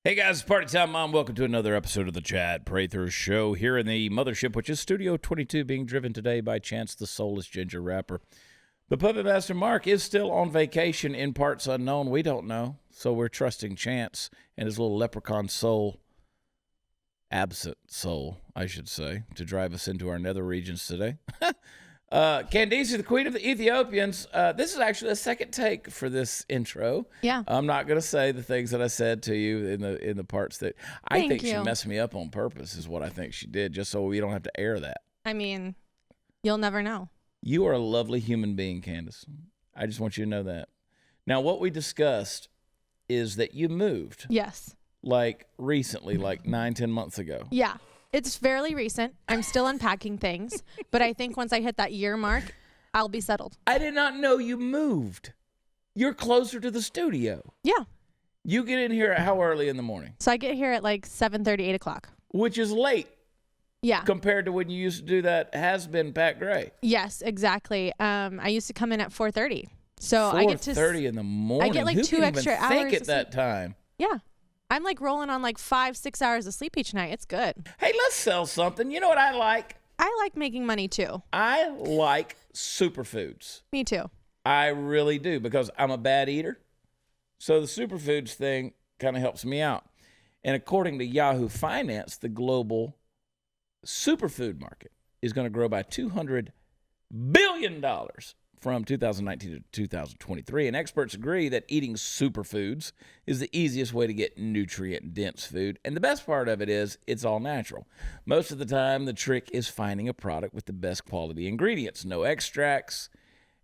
Hey guys, it's party time, Mom. Welcome to another episode of the Chad Prather Show here in the mothership, which is Studio 22, being driven today by Chance the Soulless Ginger Rapper. The Puppet Master Mark is still on vacation in parts unknown. We don't know, so we're trusting Chance and his little leprechaun soul, absent soul, I should say, to drive us into our nether regions today. Candace, the Queen of the Ethiopians. This is actually a second take for this intro. Yeah. I'm not going to say the things that I said to you in the parts that I think she messed me up on purpose is what I think she did, just so we don't have to air that. I mean, you'll never know. You are a lovely human being, Candace. I just want you to know that. Now, what we discussed is that you moved. Yes. Like recently, like 9-10 months ago. Yeah. It's fairly recent. I'm still unpacking things, but I think once I hit that year mark, I'll be settled. I did not know you moved. You're closer to the studio. Yeah. You get in here at how early in the morning? So I get here at like 7:30, 8 o'clock. Which is late. Yeah. Compared to when you used to do that has-been Pat Gray. Yes, exactly. I used to come in at 4:30. So I get to 4:30 in the morning. I get like Who 2 can extra even hours think at of that sleep. time? Yeah. I'm like rolling on like 5-6 hours of sleep each night. It's good. Hey, let's sell something. You know what I like? I like making money too. I like superfoods. Me too. I really do, because I'm a bad eater. So the superfoods thing kind of helps me out. And according to Yahoo Finance, the global superfood market is going to grow by $200 billion from 2019 to 2023. And experts agree that eating superfoods is the easiest way to get nutrient-dense food. And the best part of it is it's all natural. Most of the time, the trick is finding a product with the best quality ingredients, no extracts,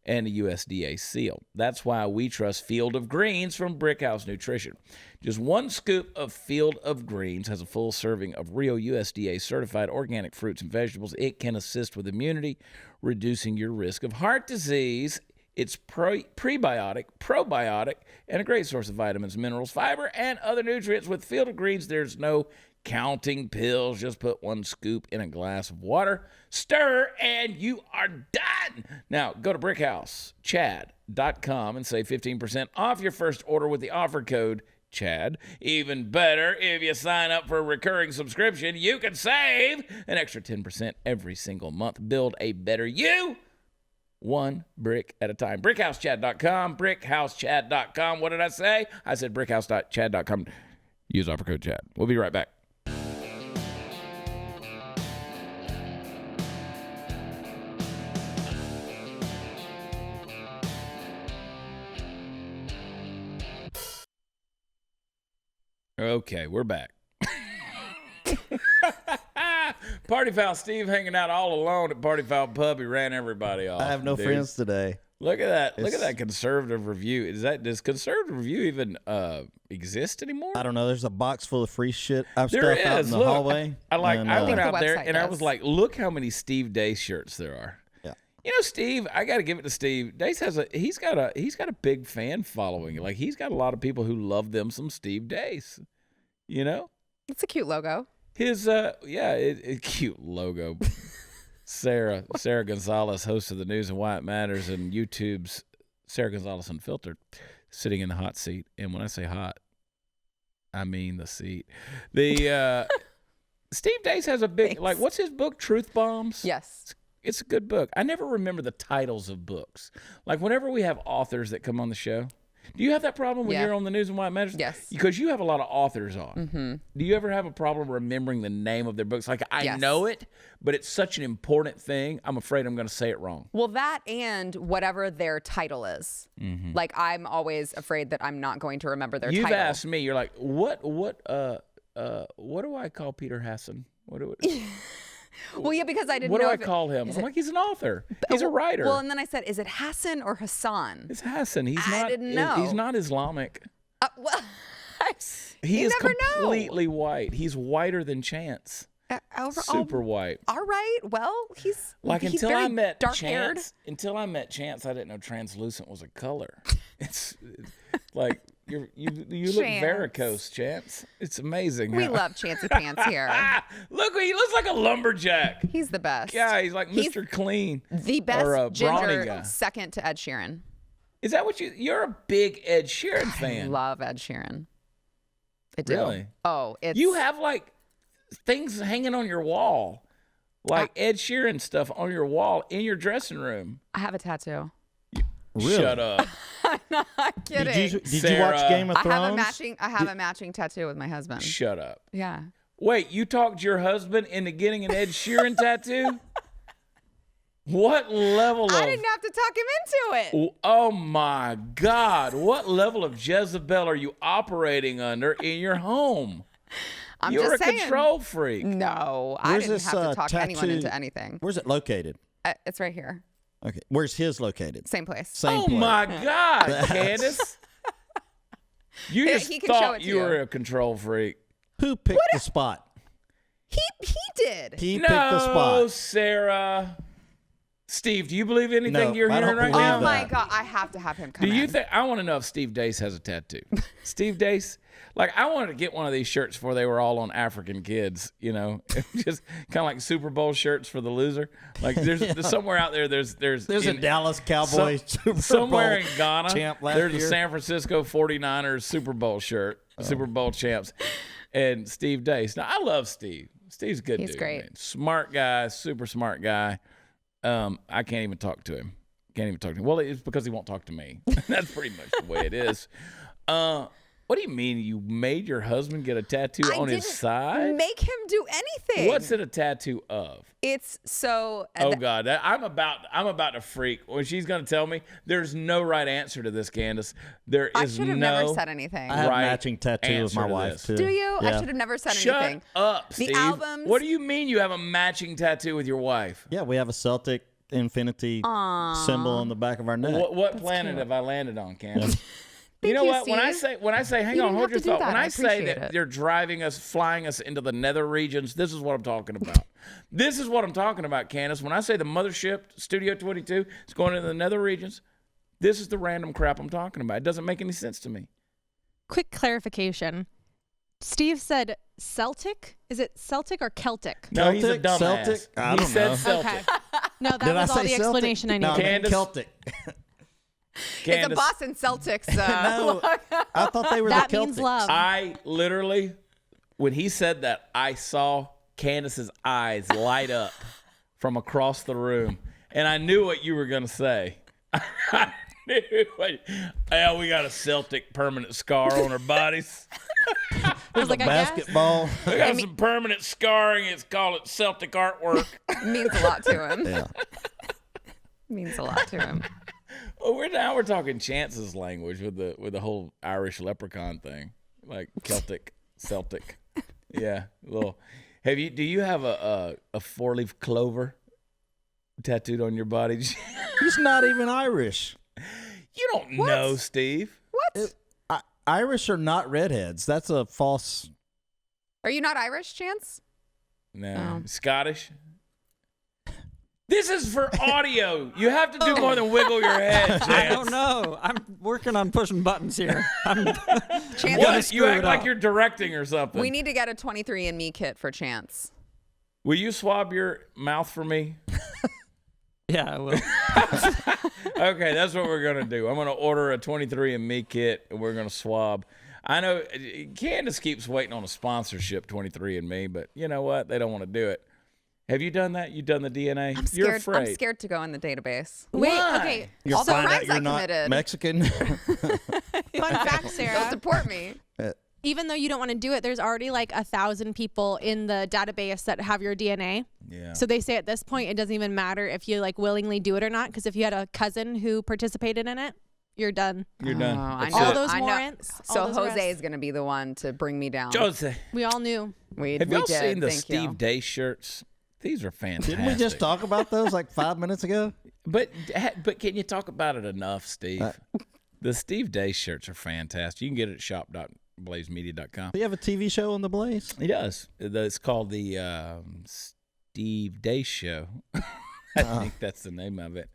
and a USDA seal. That's why we trust Field of Greens from Brickhouse Nutrition. Just one scoop of Field of Greens has a full serving of real USDA certified organic fruits and vegetables. It can assist with immunity, reducing your risk of heart disease. It's prebiotic, probiotic, and a great source of vitamins, minerals, fiber, and other nutrients. With Field of Greens, there's no counting pills. Just put one scoop in a glass of water, stir, and you are done. Now, go to brickhousechad.com and save 15% off your first order with the offer code Chad. Even better, if you sign up for a recurring subscription, you can save an extra 10% every single month. Build a better you, one brick at a time. Brickhousechad.com, brickhousechad.com. What did I say? I said brickhousechad.com. Use offer code Chad. We'll be right back. Okay, we're back. Party Foul Steve hanging out all alone at Party Foul Pub. He ran everybody off. I have no friends today. Look at that. Look at that conservative review. Does conservative review even exist anymore? I don't know. There's a box full of free shit. I've There stuff out is. in the Look, hallway. I went out there website and I does. was like, look how many Steve Day shirts there are. Yeah. You know, Steve, I got to give it to Steve. Dace he's got a big fan following. Like, he's got a lot of people who love them some Steve Dace. You know? It's a cute logo. His cute logo. Sara Gonzales, host of the News and Why It Matters, and YouTube's Sara Gonzales Unfiltered, sitting in the hot seat. And when I say hot, I mean the seat. The Steve Dace has a big, Thanks. like, what's his book, Truth Bombs? Yes. It's a good book. I never remember the titles of books. Like, whenever we have authors that come on the show, do you have that problem when Yeah. you're on the News and Why It Matters? Yes. Because you have a lot of authors on. Mm-hmm. Do you ever have a problem remembering the name of their books? Like, I Yes. know it, but it's such an important thing. I'm afraid I'm going to say it wrong. Well, that and whatever their title is. Mm-hmm. Like, I'm always afraid that I'm not going to remember their You've title. asked me. You're like, what do I call Peter Hasson? Well, yeah, because I didn't What know do I if it- call him? is I'm it- like, he's an author. He's a writer. Well, and then I said, is it Hassan or Hassan? It's Hassan. He's I not. didn't know. He's not Islamic. Well, He you is never know. completely white. He's whiter than Chance. Super white. All right. Well, he's Like, he's until very I met dark-haired. Chance, I didn't know translucent was a color. It's like you look Chance. varicose, Chance. It's amazing. We how- love Chancy Pants here. Look, he looks like a lumberjack. He's the best. Yeah, he's like He's Mr. Clean. The best or a brawny guy. ginger, second to Ed Sheeran. Is that what you're a big Ed Sheeran fan? Love Ed Sheeran. I do. Really? Oh, it's You have like things hanging on your wall, like Ed Sheeran stuff on your wall in your dressing room. I have a tattoo. Really? Shut up. Not kidding. Did you Sarah, watch Game of I Thrones? have a matching tattoo with my husband. Shut up. Yeah. Wait, you talked your husband into getting an Ed Sheeran tattoo? What level of... I didn't have to talk him into it. Oh my God. What level of Jezebel are you operating under in your home? You're just a saying. control freak. No, I Where's didn't this, have to talk anyone tattoo- into anything. Where's it located? It's right here. Okay. Where's his located? Same place. Same Oh place. my God, Candace. You Here, just he can show thought it to you you. were a control freak. Who picked the spot? He did. He picked the No, spot. Sarah. Steve, do you believe anything No, you're I hearing don't right believe now? Oh my that. God, I have to have him come Do you in. think I want to know if Steve Dace has a tattoo? Steve Dace, like I wanted to get one of these shirts before they were all on African kids, you know, just kind of like Super Bowl shirts for the loser. Like there's somewhere out there. There's There's a in- Dallas Cowboys Super somewhere Bowl in Ghana. champ last There's year. a San Francisco 49ers Super Bowl shirt, Super Bowl champs, and Steve Dace. Now I love Steve. Steve's a good He's dude. great. Man. Smart guy, super smart guy. I can't even talk to him. Can't even talk to him. Well, it's because he won't talk to me. That's pretty much the way it is. What do you mean you made your husband get a tattoo I on his didn't side? Make him do anything. What's it a tattoo of? It's so. Oh God, I'm about to freak when she's going to tell me. There's no right answer to this, Candace. There I is should have no. never said anything. I have right a matching tattoo with my answer to wife this. too. Do you? Yeah. I should have never said Shut anything. up, The Steve. albums- What do you mean you have a matching tattoo with your wife? Yeah, we have a Celtic infinity symbol on the back of our neck. What planet have I landed on, Candace? You Thank know you, what? Steve. When I say, hang You on, didn't hold have your to do thought. that. When I I say appreciate that it. they're flying us into the nether regions, this is what I'm talking about. This is what I'm talking about, Candace. When I say the mothership, Studio 22, is going into the nether regions, this is the random crap I'm talking about. It doesn't make any sense to me. Quick clarification. Steve said Celtic. Is it Celtic or Celtic? No, he's a Celtic? dumbass. Celtic? I He don't said know. Celtic. Okay. No, that Did was I all say the Celtic? explanation I No, needed. I meant Candace? Celtic. It's a Candace, Boston Celtics. No, I thought they were That the means Celtics. love. I literally, when he said that, I saw Candace's eyes light up from across the room, and I knew what you were going to say. I knew yeah, we got a Celtic permanent scar on our bodies. I was like, I guess. Basketball. We got some permanent scarring. It's called Celtic artwork. Means a lot to him. Yeah. Means a lot to him. Well, we're talking Chance's language with the whole Irish leprechaun thing, like Celtic. Yeah, well, do you have a 4-leaf clover tattooed on your body? He's not even Irish. You don't know, Steve. What? Irish are not redheads. That's a false. Are you not Irish, Chance? No, Oh. Scottish. This is for audio. You have to do more than wiggle your head, Chance. I don't know. I'm working on pushing buttons here. I'm Chance, gonna What? You screw act it like up. you're directing or something. we need to get a 23andMe kit for Chance. Will you swab your mouth for me? Yeah, I will. Okay, that's what we're gonna do. I'm gonna order a 23andMe kit, and we're gonna swab. I know Candace keeps waiting on a sponsorship, 23andMe, but you know what? They don't want to do it. Have you done that? You've done the DNA? I'm You're scared. afraid. I'm scared to go in the database. Wait, Why? okay. You'll All the find out crimes you're I not committed. Mexican. Fun fact, They'll Sarah. deport me. Even though you don't want to do it, there's already like 1,000 people in the database that have your DNA. Yeah. So they say at this point, it doesn't even matter if you like willingly do it or not. Because if you had a cousin who participated in it, you're done. You're done. I That's know. All it. those I know. warrants. So all those Jose arrests. is going to be the one to bring me down. Jose, We all knew. We have y'all did. seen the Thank Steve you. Day shirts? These are fantastic. Didn't we just talk about those like 5 minutes ago? But can you talk about it enough, Steve? The Steve Day shirts are fantastic. You can get it at shop.blazemedia.com. Do you have a TV show on the Blaze? He does. It's called the Steve Day Show. I think that's the name of it.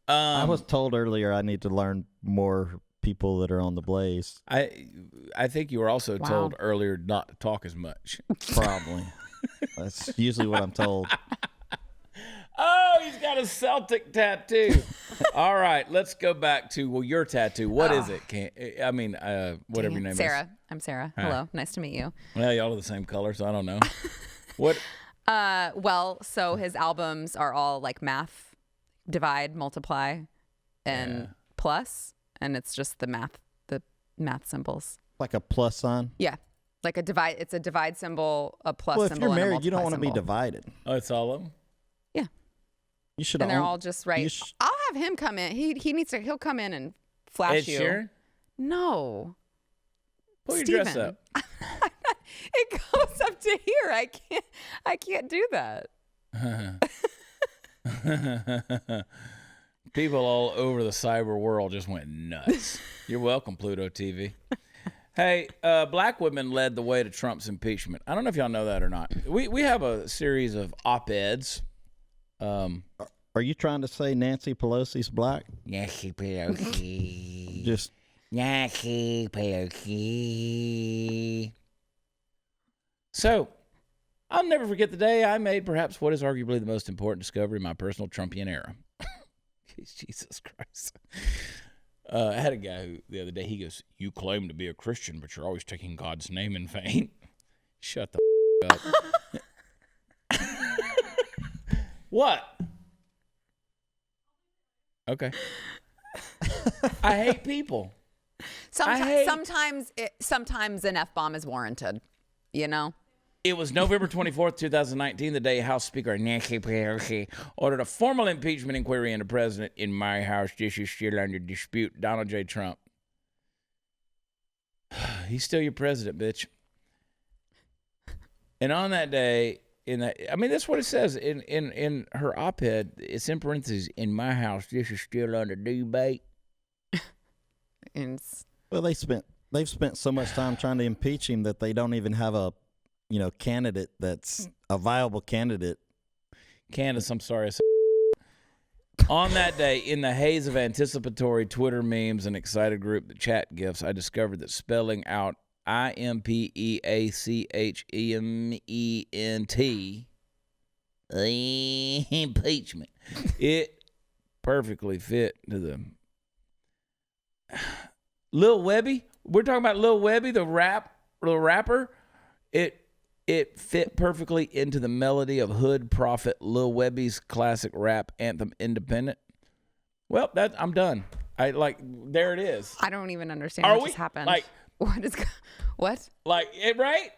I was told earlier I need to learn more people that are on the Blaze. I think you were also Wow. told earlier not to talk as much. Probably. That's usually what I'm told. Oh, he's got a Celtic tattoo. All right, let's go back to your tattoo. What is it? Whatever your name Sarah. I'm Sarah. Hi. Hello. Nice to meet you. Well, y'all are the same color, so I don't know. What? Well, so his albums are all like math, divide, multiply, and plus, and it's just the math symbols. Like a plus sign. Yeah. Like a divide. It's a divide symbol, a plus Well, if symbol, you're and a married, you don't multiply want to be symbol. divided. Oh, it's all of them? Yeah. You should. And they're own- all just right. you sh- I'll have him come in. He needs to. He'll come in and flash Ed you. Sheeran? No. Pull your dress Steven. up. It goes up to here. I can't do that. People all over the cyber world just went nuts. You're welcome, Pluto TV. Hey, black women led the way to Trump's impeachment. I don't know if y'all know that or not. We have a series of op-eds. Are you trying to say Nancy Pelosi's black? Nancy Pelosi. Just Nancy Pelosi. So, I'll never forget the day I made perhaps what is arguably the most important discovery in my personal Trumpian era. Jesus Christ. I had a guy who the other day, he goes, "You claim to be a Christian, but you're always taking God's name in vain." Shut the up. What? Okay. I hate people. Sometimes an F-bomb is warranted, you know? It was November 24th, 2019, the day House Speaker Nancy Pelosi ordered a formal impeachment inquiry into President. In my house, this is still under dispute. Donald J. Trump. He's still your president, bitch. And on that day, that's what it says in her op-ed. It's in parentheses. In my house, this is still under debate. well, they've spent so much time trying to impeach him that they don't even have a candidate that's a viable candidate. Candace, I'm sorry. On that day, in the haze of anticipatory Twitter memes and excited group the chat gifs, I discovered that spelling out impeachment, impeachment, it perfectly fit to the Lil Webby. We're talking about Lil Webby, the rapper. It fit perfectly into the melody of hood prophet Lil Webby's classic rap anthem, Independent. Well, I'm done. There it is. I don't even understand what just happened. What? Right?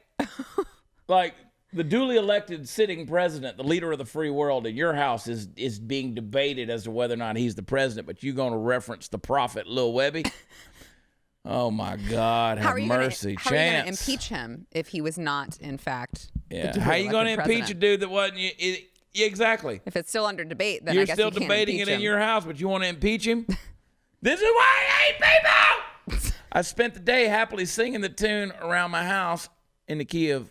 Like the duly elected sitting president, the leader of the free world in your house is being debated as to whether or not he's the president, but you're going to reference the prophet Lil Webby? Oh, my God. Have mercy. How are you going to impeach him if he was not, in fact, Yeah. How are you going to impeach a dude that wasn't? Exactly. If it's still under debate, then You're I guess still you can't debating impeach it in him. your house, but you want to impeach him? This is why I hate people! I spent the day happily singing the tune around my house in the key of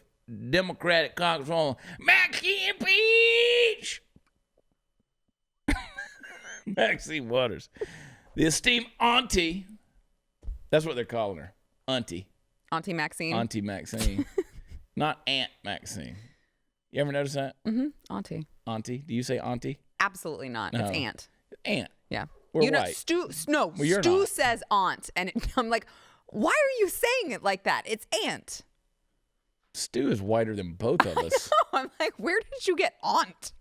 Democratic Congresswoman Maxine Peach. Maxine Waters. The esteemed auntie. That's what they're calling her. Auntie. Auntie Maxine. Auntie Maxine. Not Aunt Maxine. You ever notice that? Mm-hmm. Auntie. Auntie. Do you say auntie? Absolutely not. No. It's aunt. Aunt. Yeah. We're Know, white. Stu you're not. says aunt. And I'm like, why are you saying it like that? It's aunt. Stu is whiter than both of us. I'm like, where did you get aunt?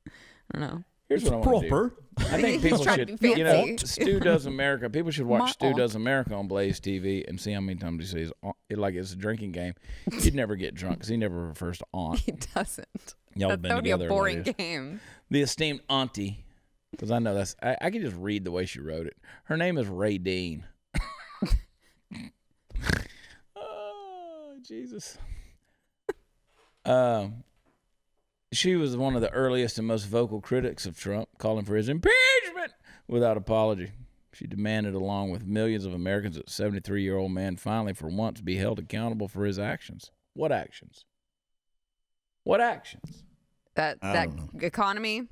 I don't know. Here's what I want to do. Proper. I think He's people trying to should, be fancy. Stu Does America. People should watch My Stu aunt. Does America on Blaze TV and see how many times he says, like it's a drinking game. He'd never get drunk because he never refers to aunt. He doesn't. Y'all have been That would be a together. boring ladies. game. The esteemed auntie, because I know I can just read the way she wrote it. Her name is Ray Dean. Oh, Jesus. She was one of the earliest and most vocal critics of Trump, calling for his impeachment without apology. She demanded, along with millions of Americans, that 73-year-old man finally, for once, be held accountable for his actions. What actions? What actions? That don't know. economy,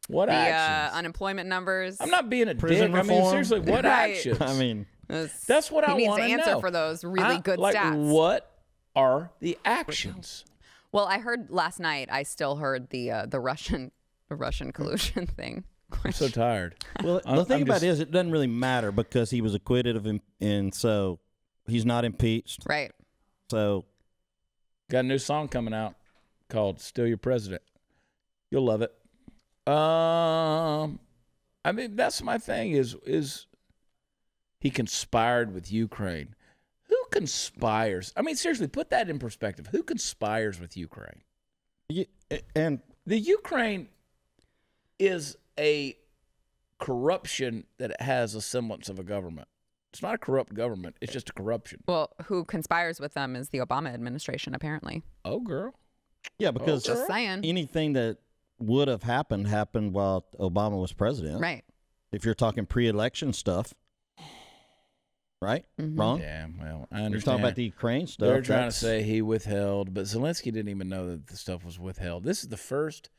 What the actions? unemployment numbers. I'm not being a Prison dick. I mean, reform? seriously, what Right. actions? I mean, That's what I He needs want to to answer know. for those really good stats. What are the actions? Well, I heard last night. I still heard the Russian collusion thing. I'm so tired. well, I'm- the thing I'm about just- it is it doesn't really matter because he was acquitted of him, and so he's not impeached. Right. So Got a new song coming out called "Still Your President." You'll love it. I mean, that's my thing. Is he conspired with Ukraine? Who conspires? I mean, seriously, put that in perspective. Who conspires with Ukraine? and The Ukraine is a corruption that has a semblance of a government. It's not a corrupt government. It's just a corruption. Well, who conspires with them is the Obama administration, apparently. Oh, girl. yeah, because Just saying. anything that would have happened while Obama was president. Right. If you're talking pre-election stuff, right? Wrong? Yeah, well, I You're understand. talking about the Ukraine stuff. They're trying to that's- say he withheld, but Zelensky didn't even know that the stuff was withheld. This is the first.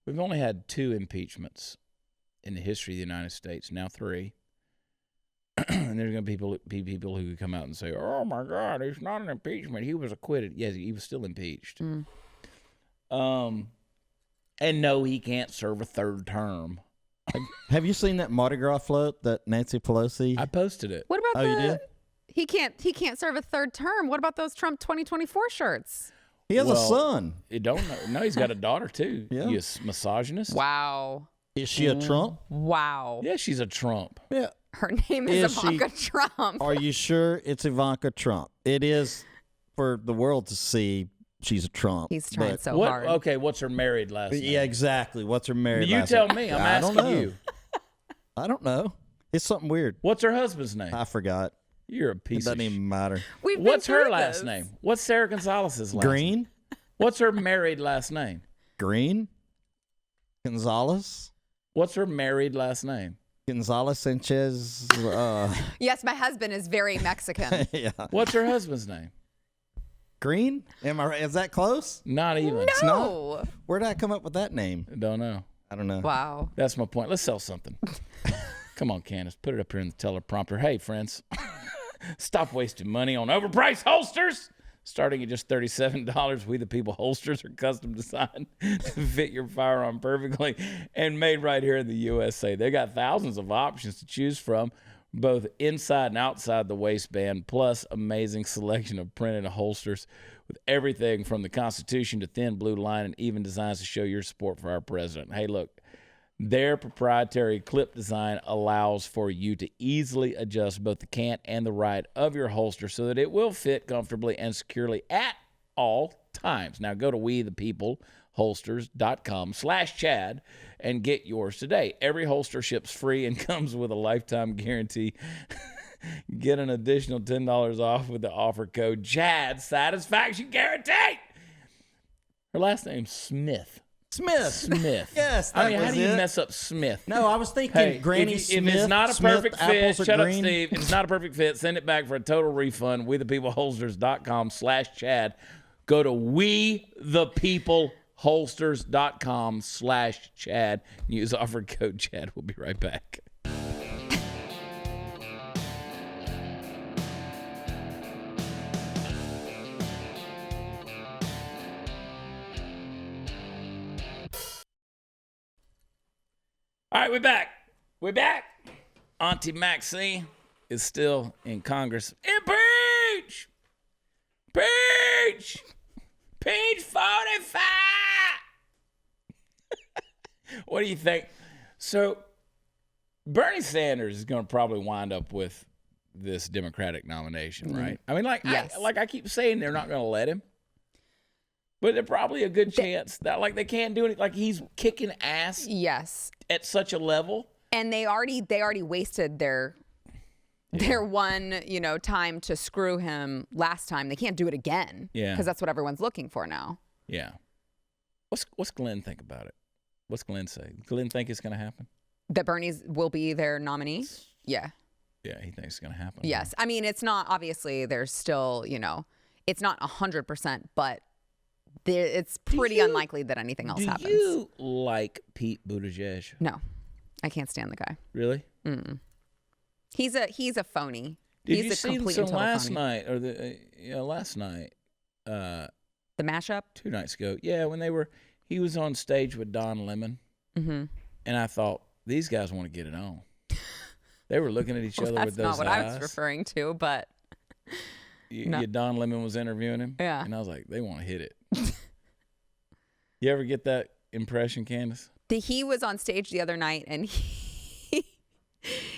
We've only had 2 impeachments in the history of the United States. Now 3. And there's going to be people who come out and say, "Oh my God, it's not an impeachment. He was acquitted." Yes, he was still impeached. And no, he can't serve a 3rd term. Have you seen that Mardi Gras float that Nancy Pelosi? I posted it. What about Oh, you did? He can't serve a 3rd term. What about those Trump 2024 shirts? He has a Well, son. You don't know. No, he's got a daughter too. Yeah. You misogynist. Wow. Is she a Trump? Wow. Yeah, she's a Trump. Yeah. Her name is Is she- Ivanka Trump. Are you sure it's Ivanka Trump? It is for the world to see. She's a Trump. He's trying but- so What? hard. Okay, what's her married last name? Yeah, exactly. What's her married? You last tell name? me. I'm I don't asking know. you. I don't know. It's something weird. What's her husband's name? I forgot. You're a It piece of doesn't even matter. We've been What's her through last this. name? What's Sara Gonzales' last name? Green? What's her married last name? Green? Gonzalez? What's her married last name? Gonzalez Sanchez? Yes, my husband is very Mexican. Yeah. What's her husband's name? Green? Am I right? Is that close? Not even. No. Where did I come up with that name? Don't know. I don't know. Wow. That's my point. Let's sell something. Come on, Candace. Put it up here in the teleprompter. Hey, friends. Stop wasting money on overpriced holsters. Starting at just $37, We the People holsters are custom designed to fit your firearm perfectly and made right here in the USA. They got thousands of options to choose from, both inside and outside the waistband, plus amazing selection of printed holsters with everything from the Constitution to thin blue line and even designs to show your support for our president. Hey, look. Their proprietary clip design allows for you to easily adjust both the cant and the right of your holster so that it will fit comfortably and securely at all times. Now go to wethepeopleholsters.com/Chad and get yours today. Every holster ships free and comes with a lifetime guarantee. Get an additional $10 off with the offer code Chad Satisfaction Guarantee. Her last name's Smith. Smith. Yes, I that mean, how was do you it. mess up Smith? No, I was thinking Hey, Granny if Smith. it's not a Smith perfect fit, apples are shut up, green. Steve. If it's not a perfect fit, send it back for a total refund. wethepeopleholsters.com/Chad. Go to wethepeopleholsters.com/Chad. Use offer code Chad. We'll be right back. All right, we're back. We're back. Auntie Maxine is still in Congress. Impeach! Impeach! Page 45! What do you think? So, Bernie Sanders is going to probably wind up with this Democratic nomination, right? I mean, Yes. I keep saying they're not going to let him. But there's probably a good chance that, they can't do it. Like, he's kicking ass Yes. at such a level. And they already wasted their one, time to screw him last time. They can't do it again. Yeah. Because that's what everyone's looking for now. Yeah. What's Glenn think about it? What's Glenn say? Glenn think it's going to happen? That Bernie's will be their nominee? Yeah. Yeah, he thinks it's going to happen. Yes. I mean, it's not, obviously, there's still, it's not 100%, but it's pretty unlikely that anything else happens. Do you like Pete Buttigieg? No. I can't stand the guy. Really? He's a phony. Did He's you a see complete some and total last phony. night or last night? The mashup? 2 nights ago. Yeah, when he was on stage with Don Lemon, and I thought these guys want to get it on. They were looking at each other with That's those not what eyes. I was referring to, but Don Lemon was interviewing him. Yeah. And I was like, they want to hit it. You ever get that impression, Candace? He was on stage the other night and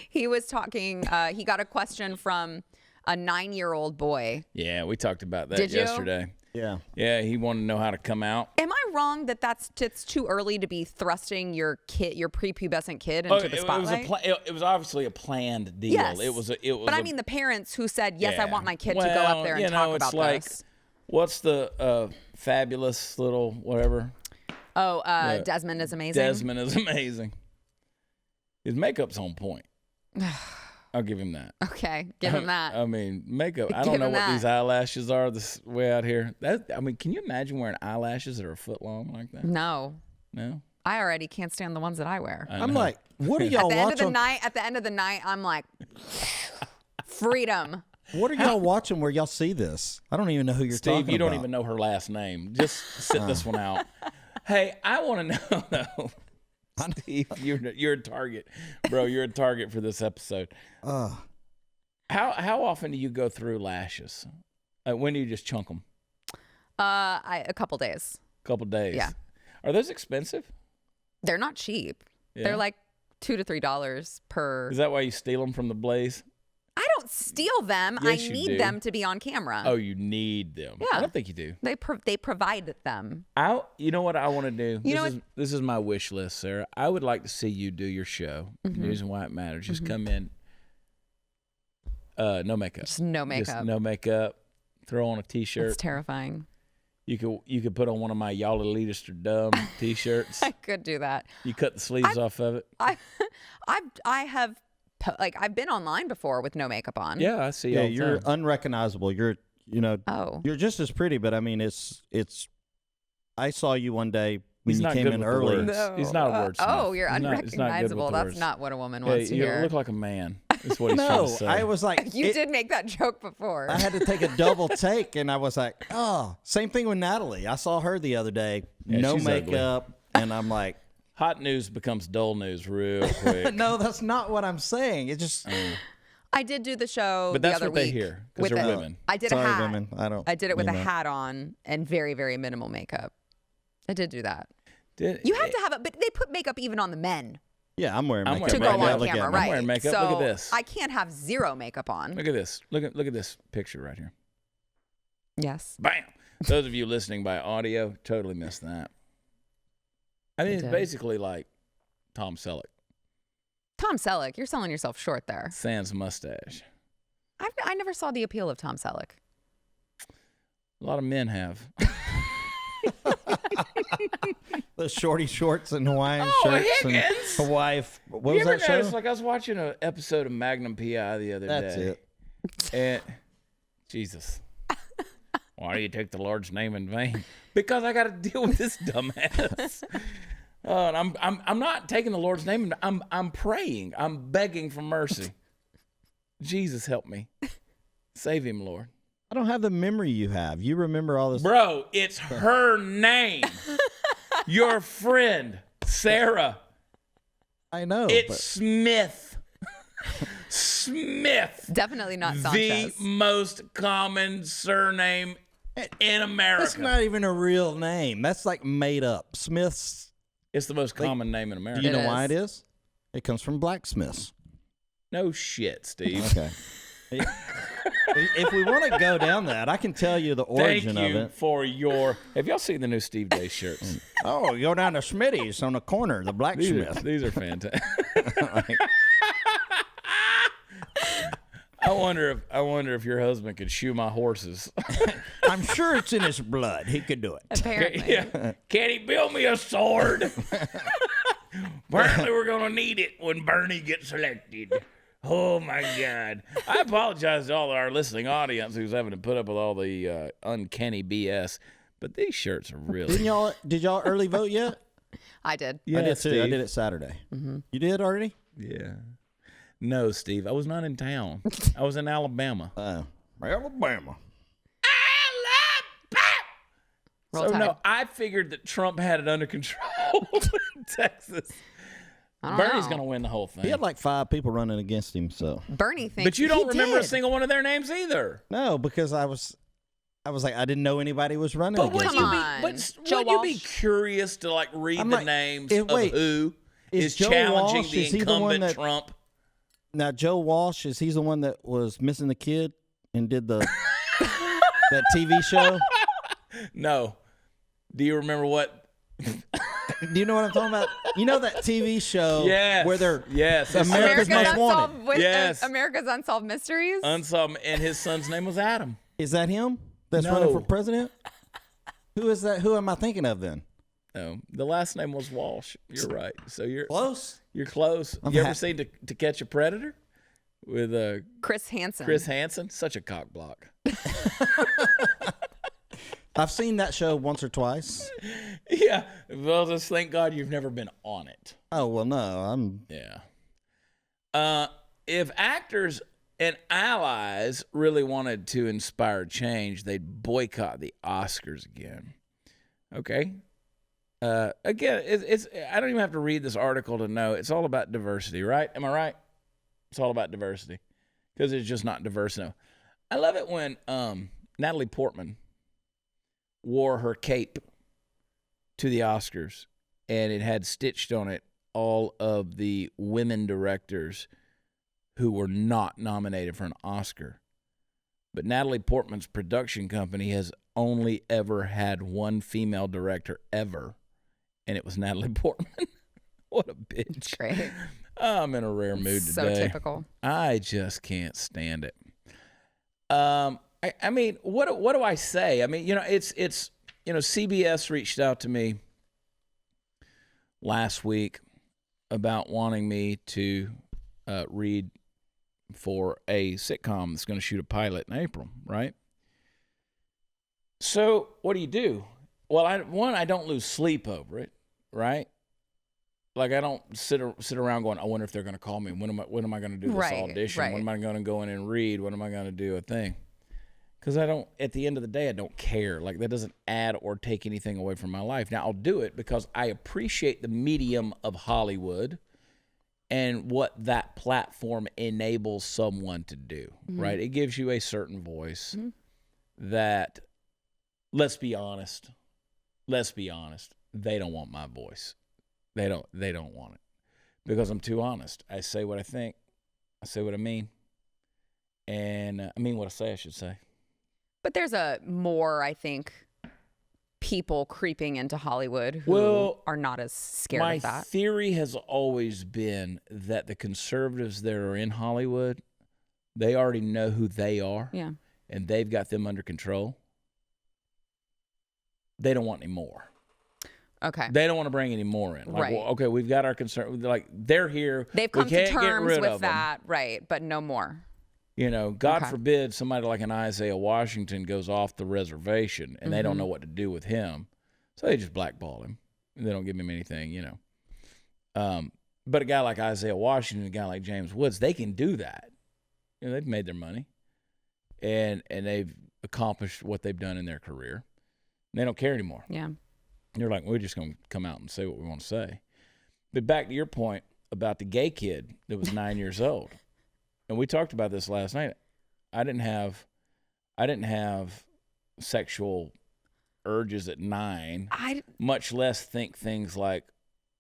he was talking. He got a question from a 9-year-old boy. Yeah, we talked about that Did you? yesterday. Yeah. Yeah, he wanted to know how to come out. Am I wrong that it's too early to be thrusting your prepubescent kid into the spotlight? It was obviously a planned deal. Yes. But I mean the parents who said, yes, I want my kid to go up there and talk about like, this. What's the fabulous little whatever? Oh, Desmond is amazing. Desmond is amazing. His makeup's on point. I'll give him that. Okay, give him that. I mean, makeup. I Give don't know him what that. these eyelashes are this way out here. Can you imagine wearing eyelashes that are a foot long like that? No, No? I already can't stand the ones that I wear. I I'm know. like, what are y'all At watching? the end of the night, I'm like, freedom. What are y'all watching where y'all see this? I don't even know who you're talking about. Steve, you don't even know her last name. Just sit this one out. Hey, I want to know though. Steve, you're a target, bro. You're a target for this episode. How often do you go through lashes? When do you just chunk them? A couple days. Couple days. Yeah. Are those expensive? They're not cheap. Yeah. They're like $2 to $3 per. Is that why you steal them from the Blaze? I don't steal them. Yes, I you need do. them to be on camera. Oh, you need them. Yeah. I don't think you do. They provide them. You know what I want to do? You know This is my wish list, Sarah. I would like to see you do your show, News and Why It Matters. Just come in, no makeup. Just no makeup. Just no makeup. Throw on a T-shirt. It's terrifying. You could put on one of my y'all elitist or dumb T-shirts. I could do that. You cut the sleeves off of it. I've been online before with no makeup on. Yeah, I see. Yeah, all the you're time. unrecognizable. You're you're just as pretty, but I mean, it's. I saw you one day when He's you not came good in with the early. words. No. He's not a wordsmith. Oh, you're He's not good with the unrecognizable. That's words. not what a woman Yeah, wants to you hear. look like a man. That's what he's trying No, to say. I was like, You did make that joke before. I had to take a double take, and I was like, oh, same thing with Natalie. I saw her the other day, Yeah, no she's ugly. makeup, and I'm like, Hot news becomes dull news real quick. no, that's not what I'm saying. It just I did do the show But the that's other what they week hear, 'cause with they're a- women. I did sorry, a hat. women. I did it with a hat on and very, very minimal makeup. I did do that. You have to have it, but they put makeup even on the men Yeah, I'm wearing I'm makeup. to wearing go makeup. on Look at camera, me. right? wearing makeup. So Look at this. I can't have zero makeup on. Look at this. Look at this picture right here. Yes. Bam. Those of you listening by audio totally missed that. I mean, I it's did. basically like Tom Selleck, Tom Selleck, you're selling yourself short there. sans mustache. I never saw the appeal of Tom Selleck. A lot of men have. The shorty shorts and Hawaiian Oh, shirts Higgins! and Hawaii. What you was ever that show? notice? Like I was watching an episode of Magnum PI the other That's day. it. And Jesus, why do you take the Lord's name in vain? Because I got to deal with this dumbass. And I'm not taking the Lord's name. I'm praying. I'm begging for mercy. Jesus, help me. Save him, Lord. I don't have the memory you have. You remember all this. Bro, it's her name. Your friend, Sarah. I know. It's but Smith. Smith. Definitely not The Sanchez. most common surname in America. that's not even a real name. That's like made up. Smith's. It's the most common name in Do America. you It know why is. it is? It comes from blacksmiths. No shit, Steve. Okay. If we want to go down that, I can tell you the origin Thank you of it. for your. Have y'all seen the new Steve Day shirts? Oh, you go down to Smitty's on the corner, the blacksmith. These are fantastic. I wonder if your husband could shoe my horses. I'm sure it's in his blood. He could do it. Apparently. Yeah. Can he build me a sword? Apparently, we're gonna need it when Bernie gets elected. Oh my God! I apologize to all our listening audience who's having to put up with all the uncanny BS, but these shirts are really. Did y'all early vote yet? I did. Yeah, I did too. I Steve. did it Saturday. You did already? Yeah. No, Steve, I was not in town. I was in Alabama. Alabama. Roll So Tide. no, I figured that Trump had it under control in Texas. I don't Bernie's know. going to win the whole thing. He had like 5 people running against him. So Bernie thinks. But you don't he remember a did. single one of their names either. no, because I was like, I didn't know anybody was running But against would him. you be, on. but Joe would you be Walsh? curious to like read I'm the like, names wait, of who is Joe challenging Walsh, the is he the one incumbent that- Trump? Now, Joe Walsh, is he the one that was missing the kid and did the that TV show? No. Do you remember what? Do you know what I'm talking about? You know that TV show Yes. where they're yes. America's Most Wanted. Yes. America's Unsolved Mysteries. Unsolved, and his son's name was Adam. Is that him that's No. running for president? Who is that? Who am I thinking of then? No, the last name was Walsh. You're right. So you're Close. You're close. I'm You ever happy. seen To Catch a Predator with Chris Hansen. Chris Hansen? Such a cock block. I've seen that show once or twice. Yeah. Well, just thank God you've never been on it. Oh well, no, I'm. Yeah. If actors and allies really wanted to inspire change, they'd boycott the Oscars again. Okay. Again, it's I don't even have to read this article to know it's all about diversity, right? Am I right? It's all about diversity because it's just not diverse enough. I love it when Natalie Portman wore her cape to the Oscars, and it had stitched on it all of the women directors who were not nominated for an Oscar. But Natalie Portman's production company has only ever had one female director ever, and it was Natalie Portman. What a bitch. Great. I'm in a rare mood So today. typical. I just can't stand it. I mean, what do I say? I mean, it's CBS reached out to me last week about wanting me to read for a sitcom that's going to shoot a pilot in April, right? So what do? Well, I don't lose sleep over it, right? Like I don't sit around going, I wonder if they're going to call me. When am I going to do this Right, audition? right. When am I going to go in and read? When am I going to do a thing? Because at the end of the day, I don't care. Like that doesn't add or take anything away from my life. Now I'll do it because I appreciate the medium of Hollywood and what that platform enables someone to do, right? It gives you a certain voice that, let's be honest, they don't want my voice. They don't want it because I'm too honest. I say what I think. I say what I mean. And I mean what I say, I should say. But there's I think, people creeping into Hollywood who Well, are not as scared My of that. theory has always been that the conservatives that are in Hollywood, they already know who they are. Yeah. And they've got them under control. They don't want any more. Okay. They don't want to bring any more in. Like, Right. well, okay, we've got our concern. Like, they're here. They've We come to can't get terms rid with of them. that, right? But no more. God Okay. forbid somebody like an Isaiah Washington goes off the reservation and they don't Mm-hmm. know what to do with him. So they just blackball him. They don't give him anything, But a guy like Isaiah Washington, a guy like James Woods, they can do that. They've made their money. And they've accomplished what they've done in their career. And they don't care anymore. Yeah. They're like, we're just going to come out and say what we want to say. But back to your point about the gay kid that was 9 years old. And we talked about this last night. I didn't have sexual urges at 9, much less think things like,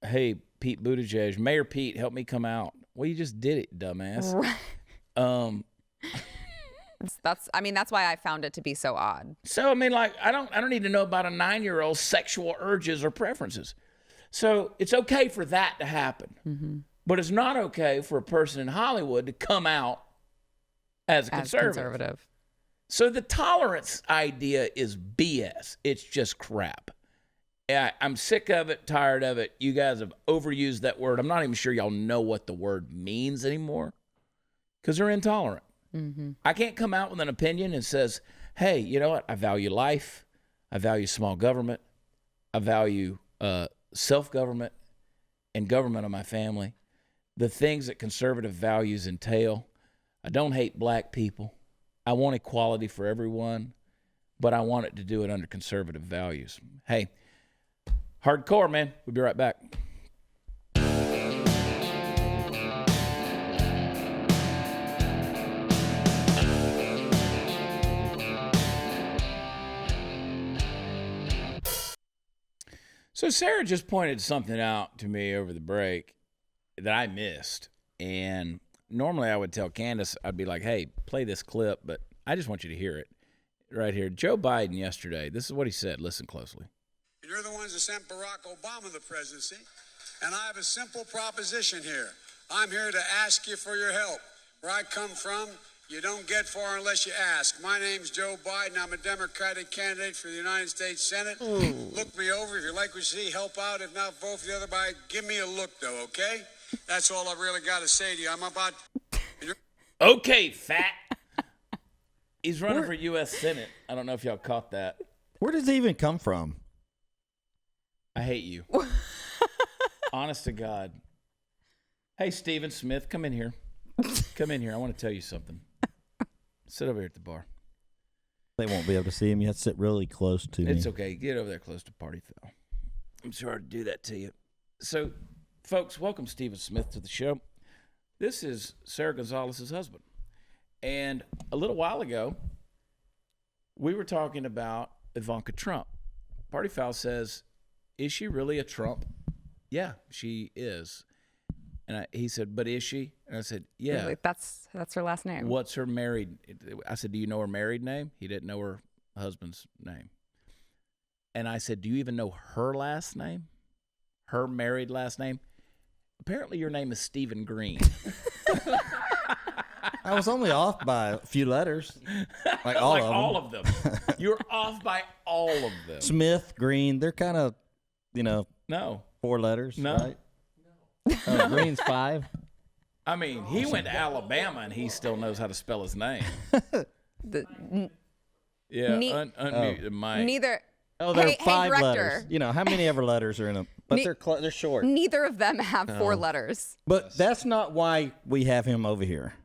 hey, Pete Buttigieg, Mayor Pete, help me come out. Well, you just did it, dumbass. Right. That's why I found it to be so odd. So I don't need to know about a 9-year-old's sexual urges or preferences. So it's okay for that to happen, but it's not okay for a person in Hollywood to come out as a conservative. So the tolerance idea is BS. It's just crap. I'm sick of it, tired of it. You guys have overused that word. I'm not even sure y'all know what the word means anymore because they're intolerant. I can't come out with an opinion and says, hey, you know what? I value life. I value small government. I value self-government and government of my family. The things that conservative values entail. I don't hate black people. I want equality for everyone, but I want it to do it under conservative values. Hey, hardcore, man. We'll be right back. So Sarah just pointed something out to me over the break that I missed. And normally I would tell Candace, I'd be like, hey, play this clip, but I just want you to hear it right here. Joe Biden yesterday, this is what he said. Listen closely. And you're the ones that sent Barack Obama the presidency. And I have a simple proposition here. I'm here to ask you for your help. Where I come from, you don't get far unless you ask. My name's Joe Biden. I'm a Democratic candidate for the United States Senate. Look me over. If you like what you see, help out. If not, vote for the other guy. Give me a look, though, okay? That's all I've really got to say to you. I'm about... Okay, fat. He's running for U.S. Senate. I don't know if y'all caught that. Where does he even come from? I hate you. Honest to God. Hey, Stephen Smith, come in here. Come in here. I want to tell you something. Sit over here at the bar. They won't be able to see him. You have to sit really close to me. It's okay. Get over there close to Party Phil. I'm sorry to do that to you. So, folks, welcome Stephen Smith to the show. This is Sara Gonzales' husband. And a little while ago, we were talking about Ivanka Trump. Party Foul says, is she really a Trump? Yeah, she is. And he said, but is she? And I said, yeah. Like, that's her last name. What's her married? I said, do you know her married name? He didn't know her husband's name. And I said, do you even know her last name? Her married last name? Apparently your name is Stephen Green. I was only off by a few letters. Like all like of them. all of them. You're off by all of them. Smith, Green, they're kind of, No. 4 letters, No. right? Oh, Green's 5. I mean, he went to Alabama and he still knows how to spell his name. Yeah, unmute the mic. Neither. Oh, they're Hey, 5 director. letters. How many ever letters are in them? But they're short. Neither of them have 4 letters. But that's not why we have him over here.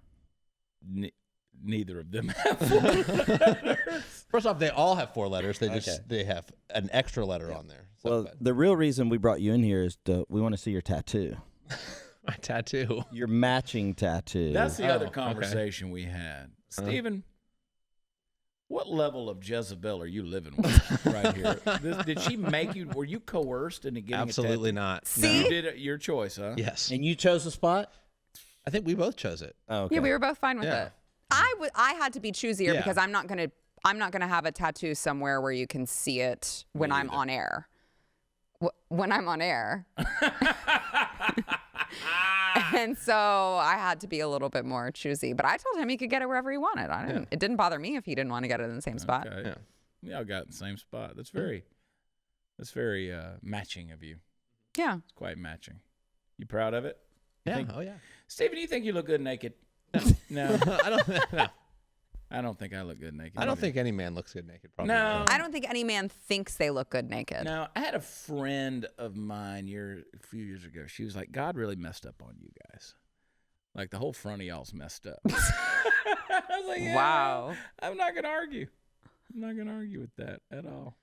Neither of them have 4 letters. First off, they all have 4 letters. They have an extra letter on there. So, Well, the real reason we brought you in here is we want to see your tattoo. my tattoo. Your matching tattoo. That's the other okay. conversation we had. Stephen, what level of Jezebel are you living with right here? Did she make you, were you coerced into getting Absolutely a tattoo? not. See? You did it your choice, huh? Yes. And you chose the spot? I think we both chose it. Oh, okay. Yeah, we were both fine with Yeah. it. I had to be choosier Yeah. because I'm not gonna have a tattoo somewhere where you can see it when I'm on air. When I'm on air. And so I had to be a little bit more choosy. But I told him he could get it wherever he wanted. It didn't bother me if he didn't want to get it in the same spot. Okay. Yeah, I got it in the same spot. That's very matching of you. Yeah. It's quite matching. You proud of it? You Yeah. think- Oh yeah. Stephen, do you think you look good naked? No. I don't. No. I don't think I look good naked. I don't either. think any man looks good naked. Probably. No. I don't think any man thinks they look good naked. Now, I had a friend of mine a few years ago. She was like, God really messed up on you guys. Like, the whole front of y'all's messed up. I was like, yeah, Wow. I'm not going to argue. I'm not going to argue with that at all.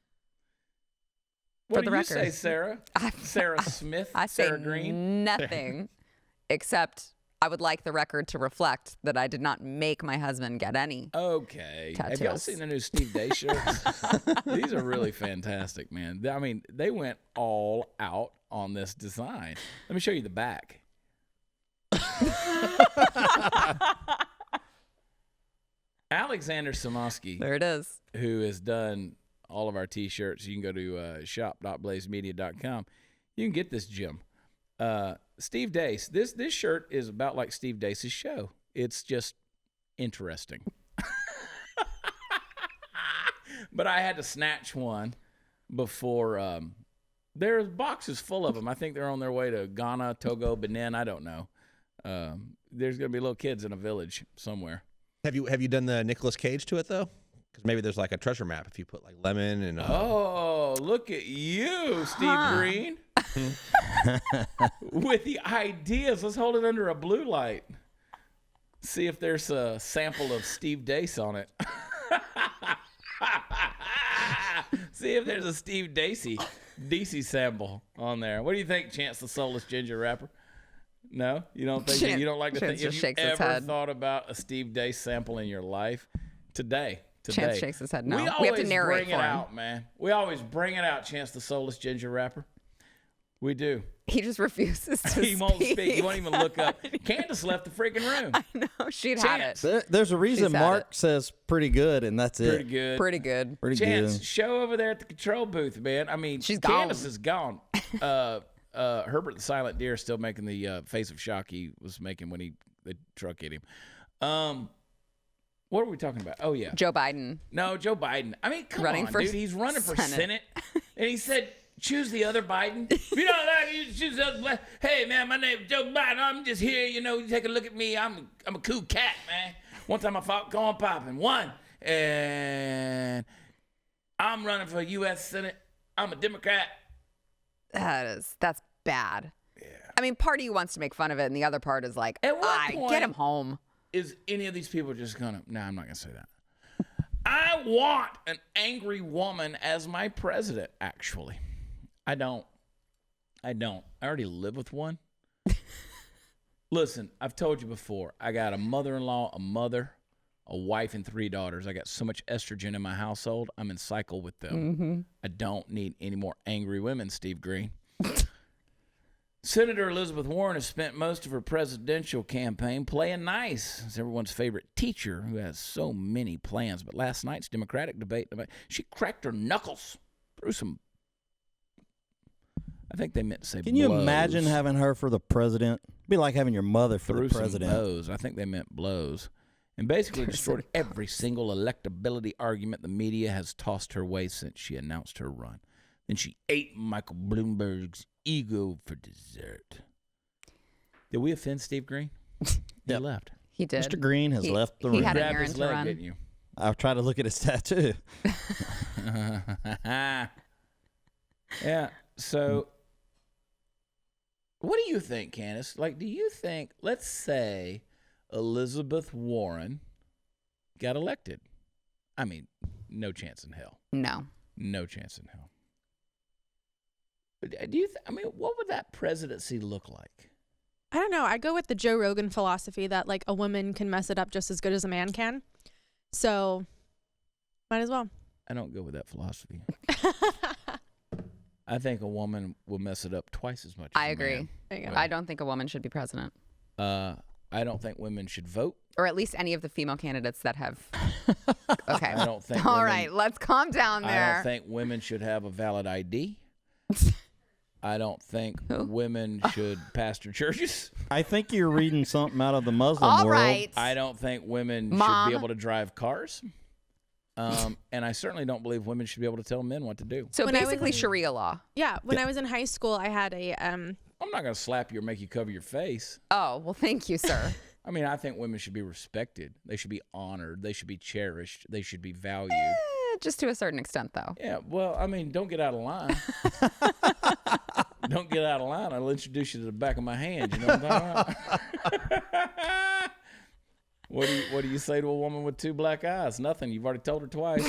For What the do you record. say, Sarah? Sarah Smith? I say Sarah Green? nothing except I would like the record to reflect that I did not make my husband get any. Okay. Have y'all Tattoos. seen the new Steve Day shirts? These are really fantastic, man. I mean, they went all out on this design. Let me show you the back. Alexander Samosky, There it is. who has done all of our T-shirts. You can go to shop.blazemedia.com. You can get this gem. Steve Dace. This shirt is about like Steve Dace's show. It's just interesting. But I had to snatch one before. There's boxes full of them. I think they're on their way to Ghana, Togo, Benin. I don't know. There's gonna be little kids in a village somewhere. Have you done the Nicolas Cage to it though? Because maybe there's like a treasure map if you put like lemon and. Oh, look at you, Steve Green. With the ideas. Let's hold it under a blue light. See if there's a sample of Steve Dace on it. See if there's a Steve Dacey sample on there. What do you think, Chance the Soulless Ginger Rapper? No? You don't think Chance- you don't like to Chance think if just you shakes his ever head. thought about a Steve Dace sample in your life? Today. Chance shakes his head no. We We have always to narrate bring it for him. out, man. We always bring it out, Chance the Soulless Ginger Rapper. We do. He just refuses to He won't speak. He won't even look up. Candace left the freaking room. I know. She'd had it. There's a reason She's had Mark it. says pretty good, and that's Pretty it. good. Pretty good. Pretty Chance, good. show over there at the control booth, man. I mean, She's Candace gone. is gone. Herbert the Silent Deer is still making the face of shock he was making when the truck hit him. What are we talking about? Oh, yeah. Joe Biden. No, Joe Biden. I mean, come Running on, for dude. He's running for Senate. Senate. And he said, choose the other Biden. If you don't like it, you choose the other Biden. Hey, man, my name's Joe Biden. I'm just here, you take a look at me. I'm a cool cat, man. One time I fought Corn Poppin'. And I'm running for U.S. Senate. I'm a Democrat. That's bad. Yeah. I mean, part of you wants to make fun of it, and the other part is like, At what point get him home. Is any of these people just gonna? No, I'm not gonna say that. I want an angry woman as my president. Actually, I don't. I already live with one. Listen, I've told you before. I got a mother-in-law, a mother, a wife, and 3 daughters. I got so much estrogen in my household. I'm in cycle with them. Mm-hmm. I don't need any more angry women, Steve Green. Senator Elizabeth Warren has spent most of her presidential campaign playing nice as everyone's favorite teacher who has so many plans. But last night's Democratic debate, she cracked her knuckles through some, I think they meant to say Can you blows. imagine having her for the president? It'd be like having your mother for Through the president. some blows. I think they meant blows. And basically destroyed every single electability argument the media has tossed her way since she announced her run. Then she ate Michael Bloomberg's ego for dessert. Did we offend Steve Green? He Yep. left. He did. Mr. Green has left the He room. had an Grabbed errand his to leg, run. didn't you? I've tried to look at his tattoo. Yeah. So, what do you think, Candace? Like, do you think, let's say Elizabeth Warren got elected? I mean, no chance in hell. No. No chance in hell. But do you? I mean, what would that presidency look like? I don't know. I go with the Joe Rogan philosophy that like a woman can mess it up just as good as a man can. So, might as well. I don't go with that philosophy. I think a woman will mess it up twice as much. As I a agree. man. There you go. I don't think a woman should be president. I don't think women should vote. Or at least any of the female candidates that have. Okay. I don't think. All women, right, let's calm down I there. don't think women should have a valid ID. I don't think women should pastor churches. I think you're reading something out of the Muslim All world. right. I don't think women Mom. should be able to drive cars. And I certainly don't believe women should be able to tell men what to do. So When I was basically, in- Sharia law. Yeah, when I was in high school, I had a I'm not going to slap you or make you cover your face. Oh, well, thank you, sir. I mean, I think women should be respected. They should be honored. They should be cherished. They should be valued. Just to a certain extent, though. Yeah, well, I mean, don't get out of line. Don't get out of line. I'll introduce you to the back of my hand. You know what I'm talking about? What do you say to a woman with 2 black eyes? Nothing. You've already told her twice.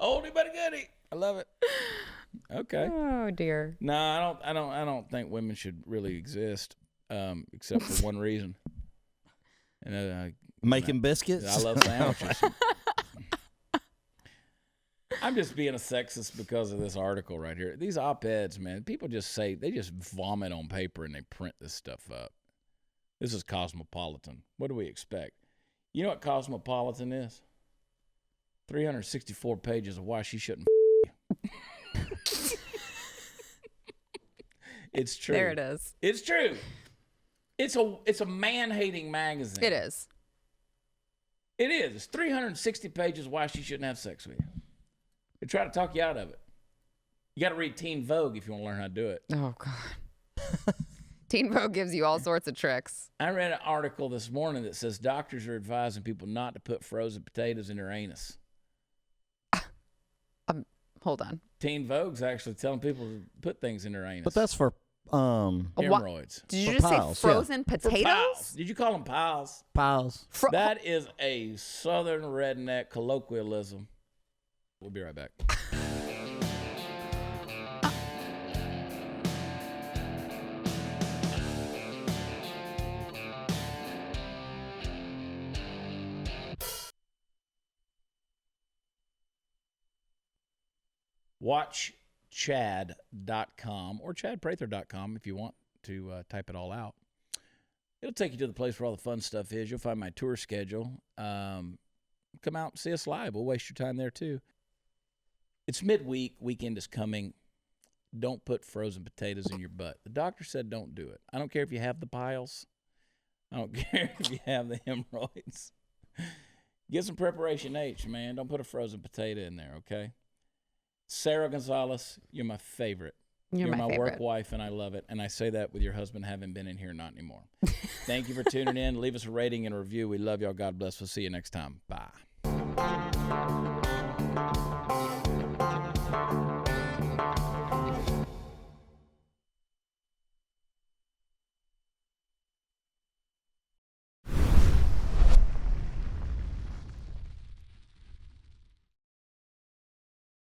Oldie but a goodie. I love it. Okay. Oh dear. No, I don't think women should really exist, except for one reason. And Making biscuits. I love sandwiches. I'm just being a sexist because of this article right here. These op-eds, man, people just say, they just vomit on paper and they print this stuff up. This is Cosmopolitan. What do we expect? You know what Cosmopolitan is? 364 pages of why she shouldn't you. It's true. There it is. It's true. It's a man-hating magazine. It is. It is. It's 360 pages why she shouldn't have sex with you. They try to talk you out of it. You got to read Teen Vogue if you want to learn how to do it. Oh God. Teen Vogue gives you all sorts of tricks. I read an article this morning that says doctors are advising people not to put frozen potatoes in their anus. Hold on. Teen Vogue's actually telling people to put things in their anus. But that's for hemorrhoids. Did you For just piles, say yeah. frozen For potatoes? piles. Did you call them piles? piles. That is a southern redneck colloquialism. We'll be right back. Watch chad.com or chadprather.com if you want to type it all out. It'll take you to the place where all the fun stuff is. You'll find my tour schedule. Come out and see us live. We'll waste your time there too. It's midweek. Weekend is coming. Don't put frozen potatoes in your butt. The doctor said don't do it. I don't care if you have the piles. I don't care if you have the hemorrhoids. Get some Preparation H, man. Don't put a frozen potato in there, okay? Sara Gonzales, you're my favorite. You're my favorite. work wife, and I love it. And I say that with your husband having been in here, not anymore. Thank you for tuning in. Leave us a rating and a review. We love y'all. God bless. We'll see you next time. Bye.